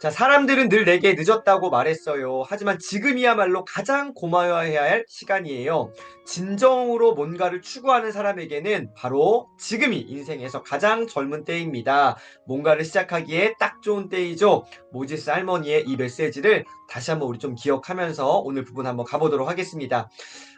자, 사람들은 늘 내게 늦었다고 말했어요. 하지만 지금이야말로 가장 고마워해야 할 시간이에요. 진정으로 뭔가를 추구하는 사람에게는 바로 지금이 인생에서 가장 젊은 때입니다. 뭔가를 시작하기에 딱 좋은 때이죠. 모지스 할머니의 이 메시지를 다시 한번 우리 좀 기억하면서 오늘 부분 한번 가보도록 하겠습니다.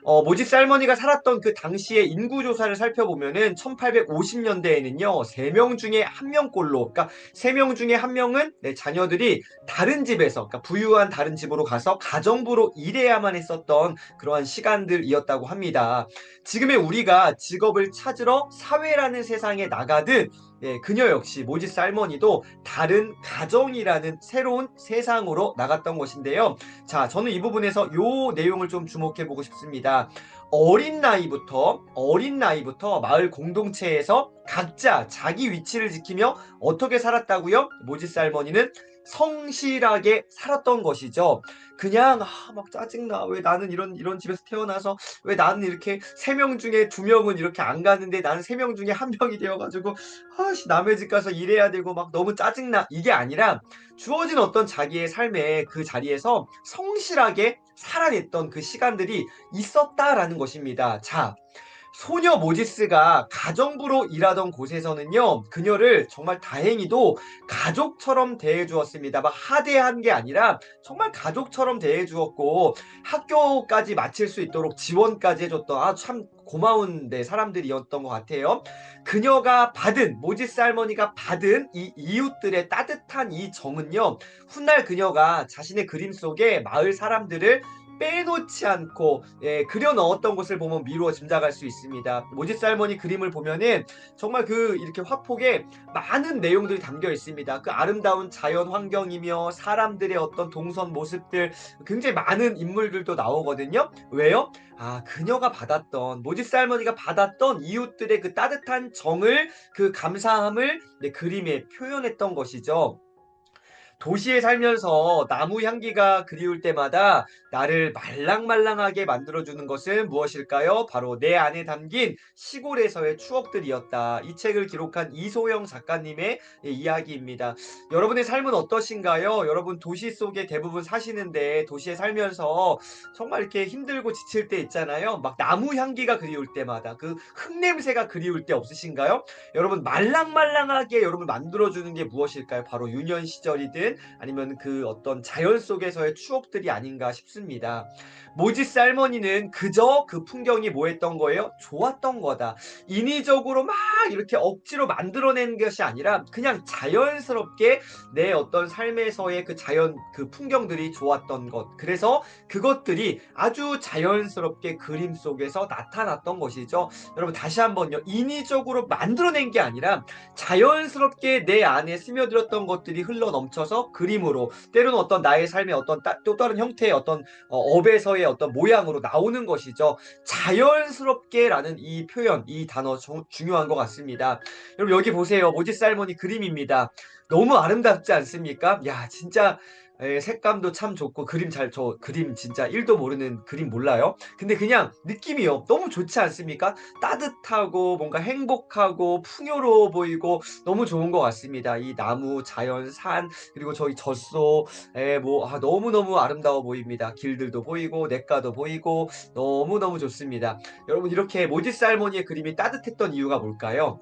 모지스 할머니가 살았던 그 당시의 인구 조사를 살펴보면은 1850년대에는요, 3명 중에 1명꼴로, 그러니까 3명 중에 1명은 내 자녀들이 다른 집에서, 그러니까 부유한 다른 집으로 가서 가정부로 일해야만 했었던 그러한 시간들이었다고 합니다. 지금의 우리가 직업을 찾으러 사회라는 세상에 나가듯 그녀 역시 모지스 할머니도 다른 가정이라는 새로운 세상으로 나갔던 것인데요. 자, 저는 이 부분에서 요 내용을 좀 주목해 보고 싶습니다. 어린 나이부터 마을 공동체에서 각자 자기 위치를 지키며 어떻게 살았다고요? 모지스 할머니는 성실하게 살았던 것이죠. 그냥 막 짜증나. 왜 나는 이런 집에서 태어나서 왜 나는 이렇게 3명 중에 2명은 이렇게 안 가는데 나는 3명 중에 1명이 되어 가지고 남의 집 가서 일해야 되고 막 너무 짜증나. 이게 아니라 주어진 어떤 자기의 삶의 그 자리에서 성실하게 살아냈던 그 시간들이 있었다라는 것입니다. 자, 소녀 모지스가 가정부로 일하던 곳에서는요, 그녀를 정말 다행히도 가족처럼 대해주었습니다. 막 하대한 게 아니라 정말 가족처럼 대해주었고, 학교까지 마칠 수 있도록 지원까지 해줬던, 참 고마운 사람들이었던 것 같아요. 그녀가 받은, 모지스 할머니가 받은 이 이웃들의 따뜻한 이 정은요, 훗날 그녀가 자신의 그림 속에 마을 사람들을 빼놓지 않고 그려 넣었던 것을 보면 미루어 짐작할 수 있습니다. 모지스 할머니 그림을 보면은 정말 그 이렇게 화폭에 많은 내용들이 담겨 있습니다. 그 아름다운 자연 환경이며 사람들의 어떤 동선 모습들, 굉장히 많은 인물들도 나오거든요. 왜요? 그녀가 받았던, 모지스 할머니가 받았던 이웃들의 그 따뜻한 정을, 그 감사함을 그림에 표현했던 것이죠. 도시에 살면서 나무 향기가 그리울 때마다 나를 말랑말랑하게 만들어주는 것은 무엇일까요? 바로 내 안에 담긴 시골에서의 추억들이었다. 이 책을 기록한 이소영 작가님의 이야기입니다. 여러분의 삶은 어떠신가요? 여러분 도시 속에 대부분 사시는데 도시에 살면서 정말 이렇게 힘들고 지칠 때 있잖아요. 막 나무 향기가 그리울 때마다 그 흙냄새가 그리울 때 없으신가요? 여러분 말랑말랑하게 여러분 만들어주는 게 무엇일까요? 바로 유년 시절이든 아니면 그 어떤 자연 속에서의 추억들이 아닌가 싶습니다. 모지스 할머니는 그저 그 풍경이 뭐 했던 거예요? 좋았던 거다. 인위적으로 막 이렇게 억지로 만들어낸 것이 아니라 그냥 자연스럽게 내 어떤 삶에서의 그 자연 그 풍경들이 좋았던 것. 그래서 그것들이 아주 자연스럽게 그림 속에서 나타났던 것이죠. 여러분 다시 한번요. 인위적으로 만들어낸 게 아니라 자연스럽게 내 안에 스며들었던 것들이 흘러 넘쳐서 그림으로 때로는 어떤 나의 삶의 어떤 또 다른 형태의 어떤 업에서의 어떤 모양으로 나오는 것이죠. 자연스럽게라는 이 표현, 이 단어 중요한 것 같습니다. 여러분 여기 보세요. 모지스 할머니 그림입니다. 너무 아름답지 않습니까? 야, 진짜 색감도 참 좋고 저 그림 진짜 1도 모르는 그림 몰라요. 근데 그냥 느낌이요. 너무 좋지 않습니까? 따뜻하고 뭔가 행복하고 풍요로워 보이고 너무 좋은 것 같습니다. 이 나무, 자연, 산, 그리고 저희 젖소, 너무너무 아름다워 보입니다. 길들도 보이고 냇가도 보이고 너무너무 좋습니다. 여러분 이렇게 모지스 할머니의 그림이 따뜻했던 이유가 뭘까요?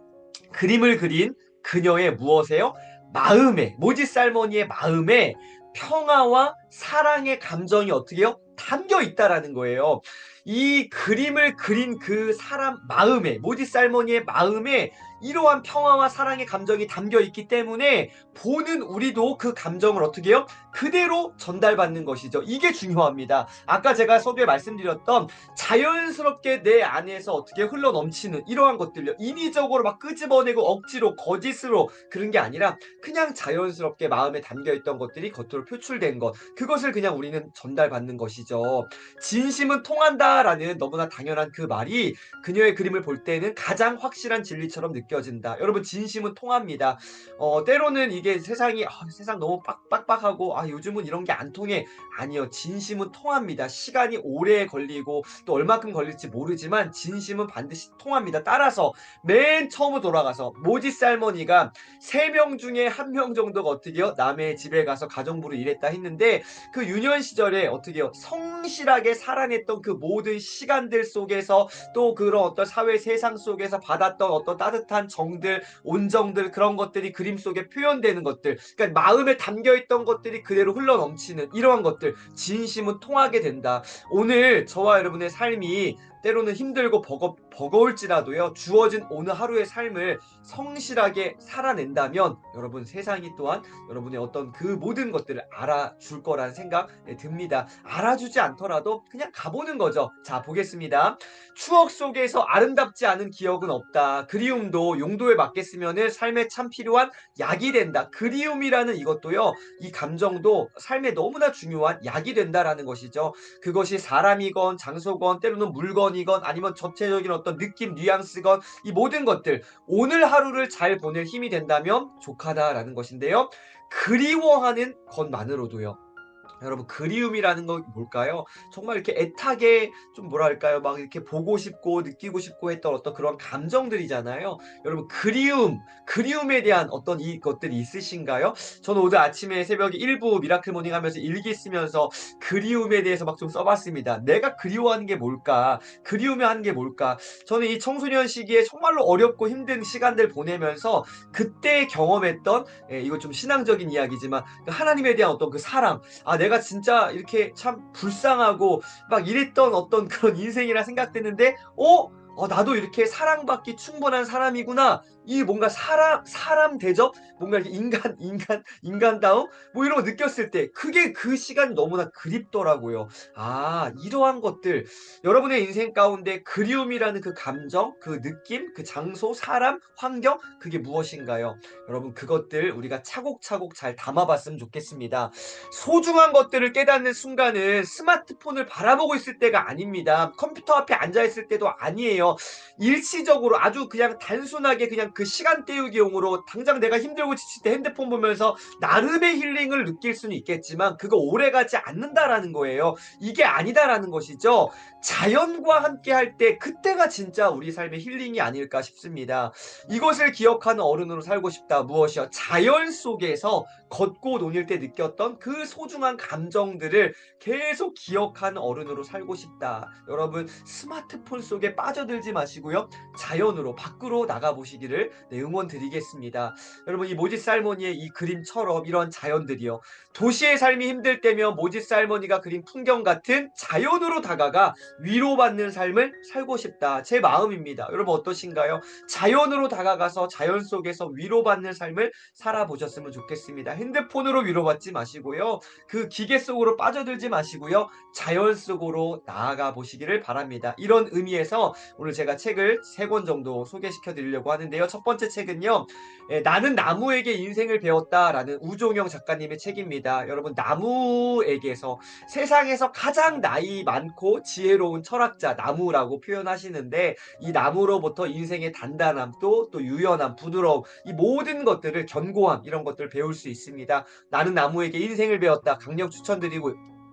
그림을 그린 그녀의 무엇에요? 마음에, 모지스 할머니의 마음에 평화와 사랑의 감정이 어떻게요? 담겨 있다라는 거예요. 이 그림을 그린 그 사람 마음에, 모지스 할머니의 마음에 이러한 평화와 사랑의 감정이 담겨 있기 때문에 보는 우리도 그 감정을 어떻게 해요? 그대로 전달받는 것이죠. 이게 중요합니다. 아까 제가 서두에 말씀드렸던 자연스럽게 내 안에서 어떻게 흘러 넘치는 이러한 것들요. 인위적으로 막 끄집어내고 억지로 거짓으로 그런 게 아니라 그냥 자연스럽게 마음에 담겨 있던 것들이 겉으로 표출된 것. 그것을 그냥 우리는 전달받는 것이죠. 진심은 통한다 좋다라는 너무나 당연한 그 말이 그녀의 그림을 볼 때는 가장 확실한 진리처럼 느껴진다. 여러분 진심은 통합니다. 때로는 이게 세상이 세상 너무 빡빡하고 요즘은 이런 게 안 통해. 아니요. 진심은 통합니다. 시간이 오래 걸리고 또 얼마큼 걸릴지 모르지만 진심은 반드시 통합니다. 따라서 맨 처음으로 돌아가서 모지스 할머니가 3명 중에 1명 정도가 어떻게요? 남의 집에 가서 가정부로 일했다 했는데 그 유년 시절에 어떻게요? 성실하게 살아냈던 그 모든 시간들 속에서 또 그런 어떤 사회 세상 속에서 받았던 어떤 따뜻한 정들, 온정들 그런 것들이 그림 속에 표현되는 것들. 그러니까 마음에 담겨 있던 것들이 그대로 흘러넘치는 이러한 것들. 진심은 통하게 된다. 오늘 저와 여러분의 삶이 때로는 힘들고 버거울지라도요. 주어진 오늘 하루의 삶을 성실하게 살아낸다면 여러분 세상이 또한 여러분의 어떤 그 모든 것들을 알아줄 거라는 생각 듭니다. 알아주지 않더라도 그냥 가보는 거죠. 자, 보겠습니다. 추억 속에서 아름답지 않은 기억은 없다. 그리움도 용도에 맞게 쓰면은 삶에 참 필요한 약이 된다. 그리움이라는 이것도요. 이 감정도 삶에 너무나 중요한 약이 된다라는 것이죠. 그것이 사람이건 장소건 때로는 물건이건 아니면 전체적인 어떤 느낌 뉘앙스건 이 모든 것들 오늘 하루를 잘 보낼 힘이 된다면 족하다라는 것인데요. 그리워하는 것만으로도요. 여러분 그리움이라는 건 뭘까요? 정말 이렇게 애타게 좀 뭐랄까요? 막 이렇게 보고 싶고 느끼고 싶고 했던 어떤 그런 감정들이잖아요. 여러분 그리움에 대한 어떤 이것들이 있으신가요? 저는 오늘 아침에 새벽에 일부 미라클 모닝 하면서 일기 쓰면서 그리움에 대해서 막 좀 써봤습니다. 내가 그리워하는 게 뭘까? 그리우며 하는 게 뭘까? 저는 이 청소년 시기에 정말로 어렵고 힘든 시간들 보내면서 그때 경험했던 이거 좀 신앙적인 이야기지만 그 하나님에 대한 어떤 그 사랑 내가 진짜 이렇게 참 불쌍하고 막 이랬던 어떤 그런 인생이라 생각됐는데 나도 이렇게 사랑받기 충분한 사람이구나. 이 뭔가 사람 대접 뭔가 이렇게 인간다움 뭐 이런 거 느꼈을 때 그게 그 시간이 너무나 그립더라고요. 이러한 것들 여러분의 인생 가운데 그리움이라는 그 감정, 그 느낌, 그 장소, 사람, 환경 그게 무엇인가요? 여러분 그것들 우리가 차곡차곡 잘 담아봤으면 좋겠습니다. 소중한 것들을 깨닫는 순간은 스마트폰을 바라보고 있을 때가 아닙니다. 컴퓨터 앞에 앉아 있을 때도 아니에요. 일시적으로 아주 그냥 단순하게 그냥 그 시간 때우기용으로 당장 내가 힘들고 지칠 때 핸드폰 보면서 나름의 힐링을 느낄 수는 있겠지만 그거 오래가지 않는다라는 거예요. 이게 아니다라는 것이죠. 자연과 함께 할 때 그때가 진짜 우리 삶의 힐링이 아닐까 싶습니다. 이것을 기억하는 어른으로 살고 싶다. 무엇이요? 자연 속에서 걷고 논일 때 느꼈던 그 소중한 감정들을 계속 기억하는 어른으로 살고 싶다. 여러분 스마트폰 속에 빠져들지 마시고요. 자연으로 밖으로 나가보시기를 응원드리겠습니다. 여러분 이 모지스 할머니의 이 그림처럼 이런 자연들이요. 도시의 삶이 힘들 때면 모지스 할머니가 그린 풍경 같은 자연으로 다가가 위로받는 삶을 살고 싶다. 제 마음입니다. 여러분 어떠신가요? 자연으로 다가가서 자연 속에서 위로받는 삶을 살아보셨으면 좋겠습니다. 핸드폰으로 위로받지 마시고요. 그 기계 속으로 빠져들지 마시고요. 자연 속으로 나아가 보시기를 바랍니다. 이런 의미에서 오늘 제가 책을 3권 정도 소개시켜 드리려고 하는데요. 첫 번째 책은요. 나는 나무에게 인생을 배웠다라는 우종영 작가님의 책입니다. 여러분 나무에게서 세상에서 가장 나이 많고 지혜로운 철학자 나무라고 표현하시는데 이 나무로부터 인생의 단단함 또 유연함 부드러움 이 모든 것들을 견고함 이런 것들을 배울 수 있습니다. 나는 나무에게 인생을 배웠다. 강력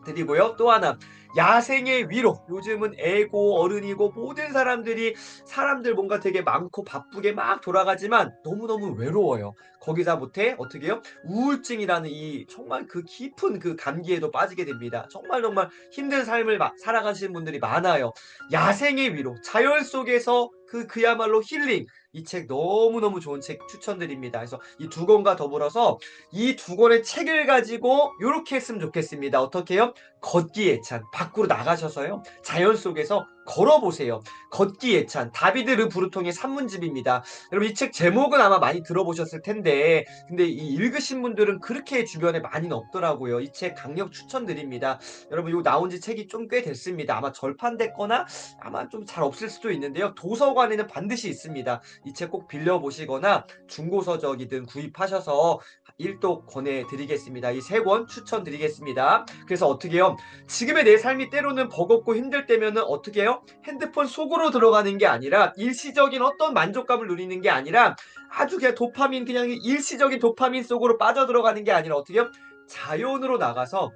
드리고요. 또 하나 야생의 위로 요즘은 애고 어른이고 모든 사람들 뭔가 되게 많고 바쁘게 막 돌아가지만 너무너무 외로워요. 거기다 못해 어떻게 해요? 우울증이라는 이 정말 그 깊은 그 감기에도 빠지게 됩니다. 정말 힘든 삶을 살아가시는 분들이 많아요. 야생의 위로 자연 속에서 그야말로 힐링 이 책 너무너무 좋은 책 추천드립니다. 그래서 이 2권과 더불어서 이 2권의 책을 가지고 요렇게 했으면 좋겠습니다. 어떻게 해요? 걷기 애찬 밖으로 나가셔서요. 자연 속에서 걸어보세요. 걷기 애찬 다비드 르 브루통의 산문집입니다. 여러분 이 책 제목은 아마 많이 들어보셨을 텐데 근데 이 읽으신 분들은 그렇게 주변에 많이는 없더라고요. 이 책 강력 추천드립니다. 여러분 이거 나온 지 책이 좀 꽤 됐습니다. 아마 절판됐거나 아마 좀 잘 없을 수도 있는데요. 도서관에는 반드시 있습니다. 이 책 꼭 빌려보시거나 중고서적이든 구입하셔서 일독 권해드리겠습니다. 이 3권 추천드리겠습니다. 그래서 어떻게 해요? 지금의 내 삶이 때로는 버겁고 힘들 때면은 어떻게 해요? 핸드폰 속으로 들어가는 게 아니라 일시적인 어떤 만족감을 누리는 게 아니라 아주 그냥 도파민 그냥 일시적인 도파민 속으로 빠져들어가는 게 아니라 어떻게 해요? 자연으로 나가서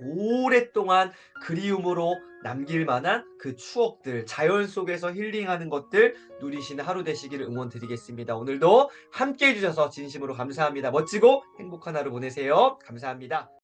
오랫동안 그리움으로 남길 만한 그 추억들, 자연 속에서 힐링하는 것들 누리시는 하루 되시기를 응원드리겠습니다. 오늘도 함께 해주셔서 진심으로 감사합니다. 멋지고 행복한 하루 보내세요. 감사합니다.